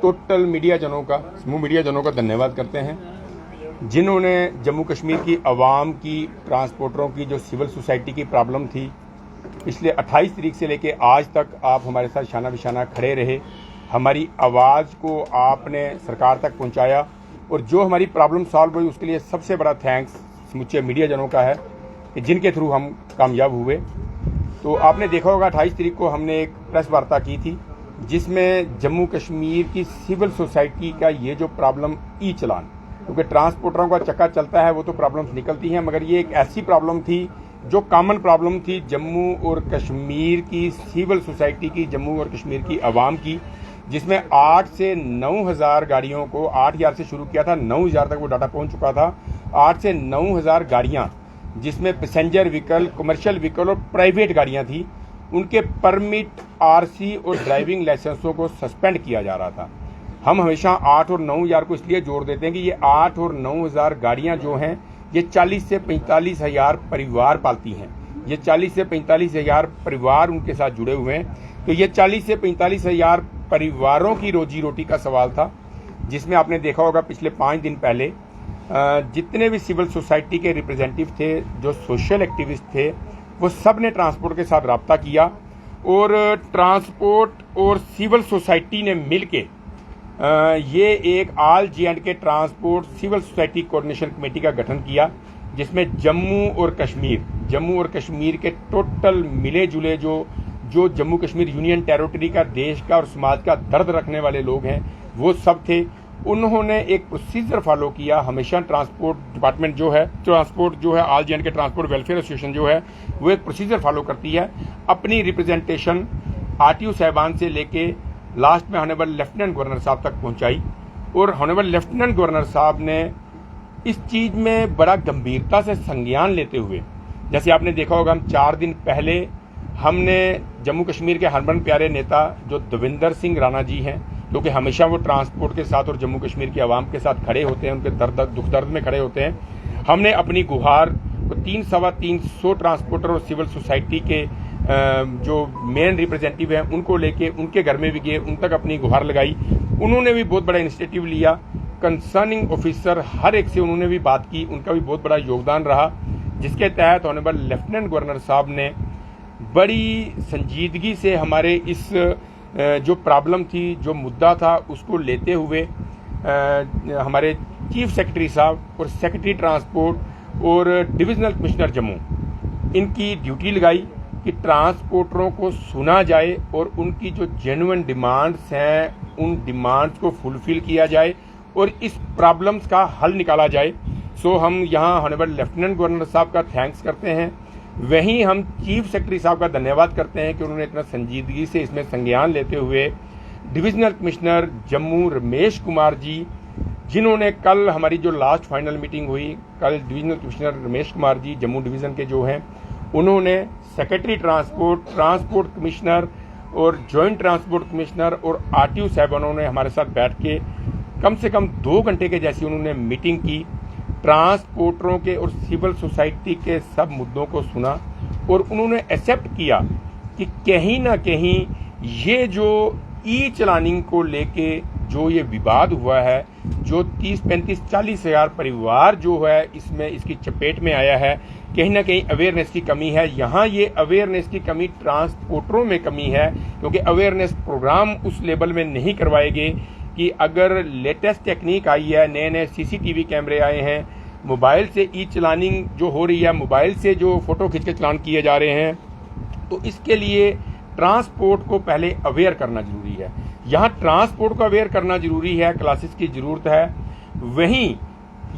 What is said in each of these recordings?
Total media जनों का, समूह मीडिया जनों का धन्यवाद करते हैं जिन्होंने जम्मू कश्मीर की आवाम की, ट्रांसपोर्टरों की जो सिविल सोसाइटी की प्रॉब्लम थी, पिछले 28 तारीख से लेके आज तक आप हमारे साथ शाना बिशाना खड़े रहे, हमारी आवाज़ को आपने सरकार तक पहुंचाया और जो हमारी प्रॉब्लम सॉल्व हुई उसके लिए सबसे बड़ा थैंक्स समूचे मीडिया जनों का है कि जिनके थ्रू हम कामयाब हुए। तो आपने देखा होगा 28 तारीख को हमने एक प्रेस वार्ता की थी जिसमें जम्मू कश्मीर की सिविल सोसाइटी का ये जो प्रॉब्लम ई चलान, क्योंकि ट्रांसपोर्टरों का चक्का चलता है वो तो प्रॉब्लम्स निकलती हैं, मगर ये एक ऐसी प्रॉब्लम थी जो कॉमन प्रॉब्लम थी जम्मू और कश्मीर की सिविल सोसाइटी की, जम्मू और कश्मीर की आवाम की, जिसमें 8 से 9,000 गाड़ियों को 8,000 से शुरू किया था, 9,000 तक वो डाटा पहुंच चुका था। 8 से 9,000 गाड़ियां जिसमें पैसेंजर व्हीकल, कमर्शियल व्हीकल और प्राइवेट गाड़ियां थी, उनके परमिट, आरसी और ड्राइविंग लाइसेंसों को सस्पेंड किया जा रहा था। हम हमेशा 8 और 9,000 को इसलिए जोड़ देते हैं कि ये 8 और 9,000 गाड़ियां जो हैं ये 40 से 45,000 परिवार पालती हैं। ये 40 से 45,000 परिवार उनके साथ जुड़े हुए हैं। तो ये 40 से 45,000 परिवारों की रोजी रोटी का सवाल था, जिसमें आपने देखा होगा पिछले 5 दिन पहले जितने भी सिविल सोसाइटी के रिप्रेजेंटेटिव थे, जो सोशल एक्टिविस्ट थे, वो सब ने ट्रांसपोर्ट के साथ रब्ता किया और ट्रांसपोर्ट और सिविल सोसाइटी ने मिलके ये एक all J&K transport civil society coordination committee का गठन किया, जिसमें जम्मू और कश्मीर के टोटल मिले जुले जो जम्मू कश्मीर यूनियन टेरिटरी का, देश का और समाज का दर्द रखने वाले लोग हैं वो सब थे। उन्होंने एक प्रोसीजर फॉलो किया। हमेशा ट्रांसपोर्ट डिपार्टमेंट जो है all J&K transport welfare association जो है वो एक प्रोसीजर फॉलो करती है। अपनी रिप्रेजेंटेशन RTO साहिबान से लेके लास्ट में ऑनरेबल लेफ्टिनेंट गवर्नर साहब तक पहुंचाई और ऑनरेबल लेफ्टिनेंट गवर्नर साहब ने इस चीज़ में बड़ा गंभीरता से संज्ञान लेते हुए, जैसे आपने देखा होगा, हम 4 दिन पहले हमने जम्मू कश्मीर के हरमन प्यारे नेता जो दविंदर सिंह राणा जी हैं, क्योंकि हमेशा वो ट्रांसपोर्ट के साथ और जम्मू कश्मीर की आवाम के साथ खड़े होते हैं, उनके दुख दर्द में खड़े होते हैं, हमने अपनी गुहार 300 ट्रांसपोर्टर और सिविल सोसाइटी के जो मेन रिप्रेजेंटेटिव हैं उनको लेके उनके घर में भी गए, उन तक अपनी गुहार लगाई। उन्होंने भी बहुत बड़ा इनिशिएटिव लिया। कंसर्निंग ऑफिसर हर एक से उन्होंने भी बात की, उनका भी बहुत बड़ा योगदान रहा, जिसके तहत ऑनरेबल लेफ्टिनेंट गवर्नर साहब ने बड़ी संजीदगी से हमारे इस जो प्रॉब्लम थी, जो मुद्दा था, उसको लेते हुए हमारे चीफ सेक्रेटरी साहब और सेक्रेटरी ट्रांसपोर्ट और डिविजनल कमिश्नर जम्मू, इनकी ड्यूटी लगाई कि ट्रांसपोर्टरों को सुना जाए और उनकी जो जेन्युइन डिमांड्स हैं उन डिमांड्स को फुलफिल किया जाए और इस प्रॉब्लम्स का हल निकाला जाए। सो हम यहाँ ऑनरेबल लेफ्टिनेंट गवर्नर साहब का थैंक्स करते हैं, वहीं हम चीफ सेक्रेटरी साहब का धन्यवाद करते हैं कि उन्होंने इतना संजीदगी से इसमें संज्ञान लेते हुए डिविजनल कमिश्नर जम्मू रमेश कुमार जी, जिन्होंने कल हमारी जो लास्ट फाइनल मीटिंग हुई, कल divisional commissioner Ramesh Kumar ji Jammu division के जो हैं, उन्होंने सेक्रेटरी ट्रांसपोर्ट कमिश्नर और जॉइंट ट्रांसपोर्ट कमिश्नर और RTO साहिबानों ने हमारे साथ बैठ के कम से कम 2 घंटे के जैसी उन्होंने मीटिंग की, ट्रांसपोर्टरों के और सिविल सोसाइटी के सब मुद्दों को सुना और उन्होंने एक्सेप्ट किया कि कहीं ना कहीं ये जो ई चलानिंग को लेके जो ये विवाद हुआ है, जो 30, 35, 40 हज़ार परिवार जो है इसमें इसकी चपेट में आया है, कहीं ना कहीं अवेयरनेस की कमी है। यहाँ ये अवेयरनेस की कमी ट्रांसपोर्टरों में कमी है, क्योंकि अवेयरनेस प्रोग्राम उस लेवल में नहीं करवाए गए कि अगर लेटेस्ट टेक्निक आई है, नए CCTV कैमरे आए हैं, मोबाइल से ई चलानिंग जो हो रही है, मोबाइल से जो फोटो खींच के चलान किए जा रहे हैं, तो इसके लिए ट्रांसपोर्ट को पहले अवेयर करना जरूरी है। यहाँ ट्रांसपोर्ट को अवेयर करना जरूरी है, क्लासेस की जरूरत है, वहीं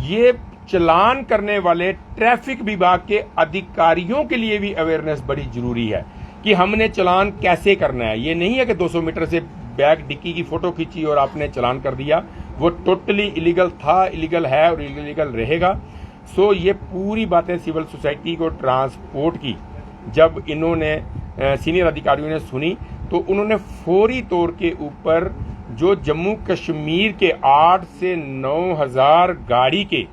ये चलान करने वाले ट्रैफिक विभाग के अधिकारियों के लिए भी अवेयरनेस बड़ी जरूरी है कि हमने चलान कैसे करना है। ये नहीं है कि 200 मीटर से बैग डिक्की की फोटो खींची और आपने चलान कर दिया, वो टोटली इलीगल था, इलीगल है और इलीगल रहेगा। सो ये पूरी बातें सिविल सोसाइटी को ट्रांसपोर्ट की जब इन्होंने सीनियर अधिकारियों ने सुनी, तो उन्होंने फौरी तौर के ऊपर जो जम्मू कश्मीर के 8 से 9,000 गाड़ी के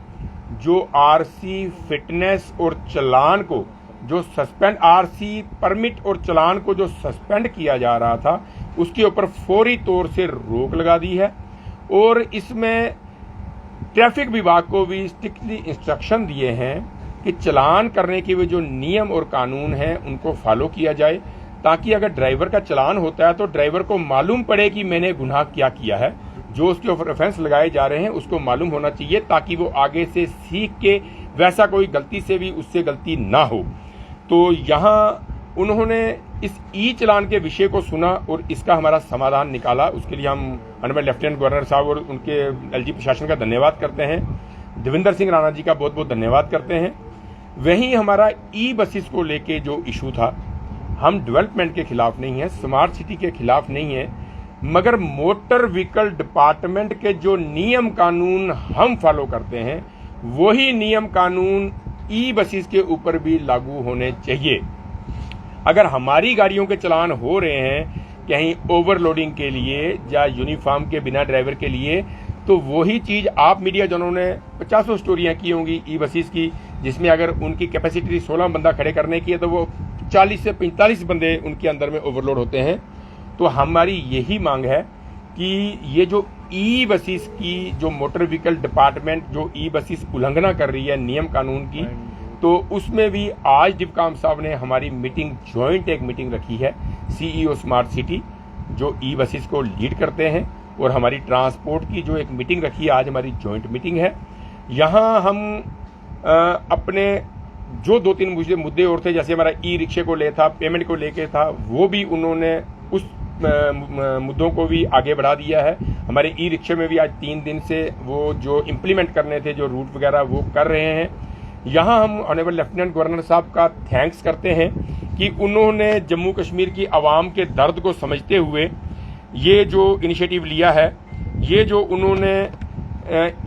जो RC फिटनेस और चलान को जो सस्पेंड, RC परमिट और चलान को जो सस्पेंड किया जा रहा था, उसके ऊपर फौरी तौर से रोक लगा दी है और इसमें ट्रैफिक विभाग को भी स्ट्रिक्टली इंस्ट्रक्शन दिए हैं कि चालान करने के वे जो नियम और कानून हैं उनको फॉलो किया जाए, ताकि अगर ड्राइवर का चालान होता है तो ड्राइवर को मालूम पड़े कि मैंने गुनाह क्या किया है। जो उसके ऊपर ऑफेंस लगाए जा रहे हैं उसको मालूम होना चाहिए, ताकि वो आगे से सीख के वैसा कोई गलती से भी उससे गलती ना हो। तो यहाँ उन्होंने इस ई चालान के विषय को सुना और इसका हमारा समाधान निकाला। उसके लिए हम ऑनरेबल लेफ्टिनेंट गवर्नर साहब और उनके एलजी प्रशासन का धन्यवाद करते हैं। देवेंद्र सिंह राणा जी का बहुत बहुत धन्यवाद करते हैं। वहीं हमारा ई बसेस को लेके जो इशू था, हम डेवलपमेंट के खिलाफ नहीं है, स्मार्ट सिटी के खिलाफ नहीं है, मगर मोटर व्हीकल डिपार्टमेंट के जो नियम कानून हम फॉलो करते हैं वही नियम कानून ई बसेस के ऊपर भी लागू होने चाहिए। अगर हमारी गाड़ियों के चालान हो रहे हैं कहीं ओवरलोडिंग के लिए या यूनिफॉर्म के बिना ड्राइवर के लिए, तो वही चीज आप मीडिया जनों ने 50 स्टोरियां की होंगी ई बसेस की, जिसमें अगर उनकी कैपेसिटी 16 बंदा खड़े करने की है तो वो 40 से 45 बंदे उनके अंदर में ओवरलोड होते हैं। तो हमारी यही मांग है कि ये जो ई बसेस की जो मोटर व्हीकल डिपार्टमेंट जो ई बसेस उल्लंघना कर रही है नियम कानून की, तो उसमें भी आज डिवकाम साहब ने हमारी मीटिंग जॉइंट एक मीटिंग रखी है सीईओ स्मार्ट सिटी जो ई बसेस को लीड करते हैं, और हमारी ट्रांसपोर्ट की जो एक मीटिंग रखी है आज हमारी जॉइंट मीटिंग है। यहाँ हम अपने जो 2-3 मुद्दे और थे, जैसे हमारा ई रिक्शे को ले था, पेमेंट को लेके था, वो भी उन्होंने उस मुद्दों को भी आगे बढ़ा दिया है। हमारे ई रिक्शे में भी आज 3 दिन से वो जो इम्प्लीमेंट करने थे जो रूट वगैरह वो कर रहे हैं। यहाँ हम ऑनरेबल लेफ्टिनेंट गवर्नर साहब का थैंक्स करते हैं कि उन्होंने जम्मू कश्मीर की आवाम के दर्द को समझते हुए ये जो इनिशिएटिव लिया है, ये जो उन्होंने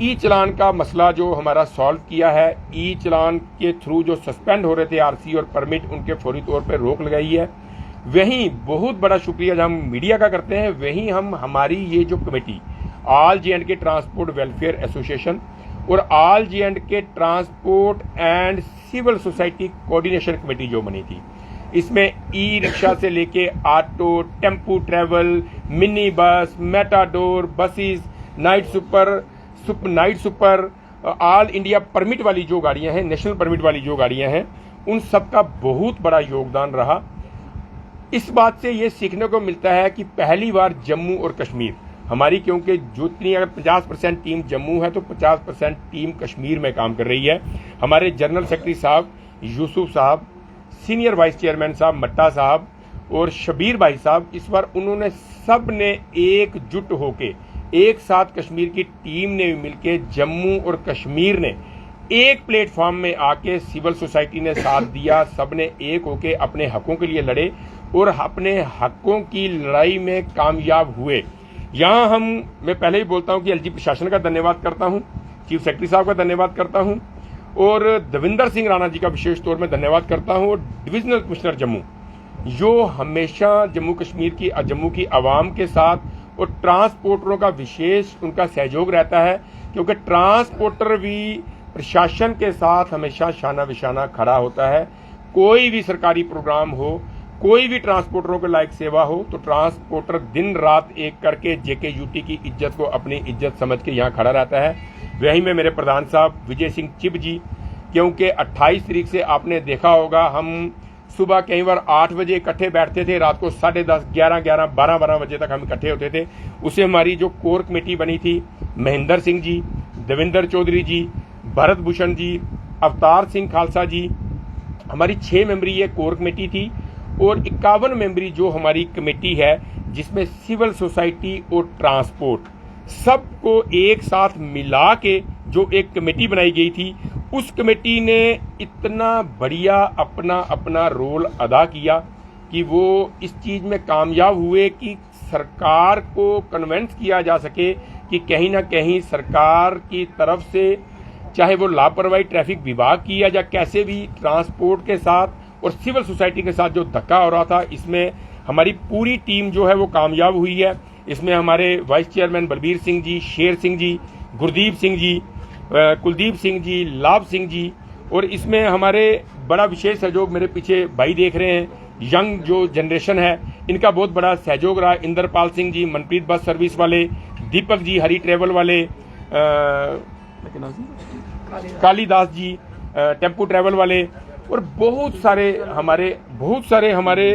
ई चालान का मसला जो हमारा सॉल्व किया है, ई चालान के थ्रू जो सस्पेंड हो रहे थे आरसी और परमिट, उनके फौरी तौर पर रोक लगाई है। वहीं बहुत बड़ा शुक्रिया जो हम मीडिया का करते हैं, वहीं हम हमारी ये जो committee all J and K transport welfare association और all J and K transport and civil society coordination committee जो बनी थी, इसमें ई रिक्शा से लेके auto, tempo travel, mini bus, Matador, buses, night super, all India permit वाली जो गाड़ियां हैं, नेशनल परमिट वाली जो गाड़ियां हैं, उन सब का बहुत बड़ा योगदान रहा। इस बात से ये सीखने को मिलता है कि पहली बार जम्मू और कश्मीर हमारी, क्योंकि जितनी अगर 50% टीम जम्मू है तो 50% टीम कश्मीर में काम कर रही है। हमारे जनरल सेक्रेटरी साहब यूसुफ साहब, सीनियर वाइस चेयरमैन साहब मट्टा साहब और शबीर भाई साहब, इस बार उन्होंने सब ने एकजुट होके एक साथ कश्मीर की टीम ने मिलके जम्मू और कश्मीर ने एक प्लेटफॉर्म में आके सिविल सोसाइटी ने साथ दिया, सब ने एक होके अपने हकों के लिए लड़े और अपने हकों की लड़ाई में कामयाब हुए। यहाँ मैं पहले ही बोलता हूँ कि एलजी प्रशासन का धन्यवाद करता हूँ, चीफ सेक्रेटरी साहब का धन्यवाद करता हूँ और देवेंद्र सिंह राणा जी का विशेष तौर में धन्यवाद करता हूँ, और डिविजनल कमिश्नर जम्मू जो हमेशा जम्मू की आवाम के साथ और ट्रांसपोर्टरों का विशेष उनका सहयोग रहता है, क्योंकि ट्रांसपोर्टर भी प्रशासन के साथ हमेशा शाना बिशाना खड़ा होता है। कोई भी सरकारी प्रोग्राम हो, कोई भी ट्रांसपोर्टरों के लायक सेवा हो, तो ट्रांसपोर्टर दिन रात एक करके जेकेयूटी की इज्जत को अपनी इज्जत समझ के यहाँ खड़ा रहता है। वहीं में मेरे प्रधान साहब विजय सिंह चिब जी, क्योंकि 28 तारीख से आपने देखा होगा हम सुबह कई बार 8 बजे इकट्ठे बैठते थे, रात को 10:30, 11, 12 बजे तक हम इकट्ठे होते थे। उसे हमारी जो कोर कमेटी बनी थी, महेंद्र सिंह जी, देवेंद्र चौधरी जी, भरत भूषण जी, अवतार सिंह खालसा जी, हमारी 6 मेंबरी ये कोर कमेटी थी और 51 मेंबरी जो हमारी कमेटी है, जिसमें सिविल सोसाइटी और ट्रांसपोर्ट सबको एक साथ मिला के जो एक कमेटी बनाई गई थी, उस कमेटी ने इतना बढ़िया अपना रोल अदा किया कि वो इस चीज में कामयाब हुए कि सरकार को कन्विंस किया जा सके कि कहीं ना कहीं सरकार की तरफ से, चाहे वो लापरवाही ट्रैफिक विभाग की है या कैसे भी ट्रांसपोर्ट के साथ और सिविल सोसाइटी के साथ जो धक्का हो रहा था, इसमें हमारी पूरी टीम जो है वो कामयाब हुई है। इसमें हमारे वाइस चेयरमैन बलबीर सिंह जी, शेर सिंह जी, गुरदीप सिंह जी, कुलदीप सिंह जी, लाभ सिंह जी, और इसमें हमारे बड़ा विशेष सहयोग मेरे पीछे भाई देख रहे हैं, यंग जो जनरेशन है, इनका बहुत बड़ा सहयोग रहा। इंद्रपाल सिंह जी, मनप्रीत बस सर्विस वाले, दीपक जी हरी ट्रेवल वाले, कालीदास जी टेम्पू ट्रैवल वाले, और बहुत सारे हमारे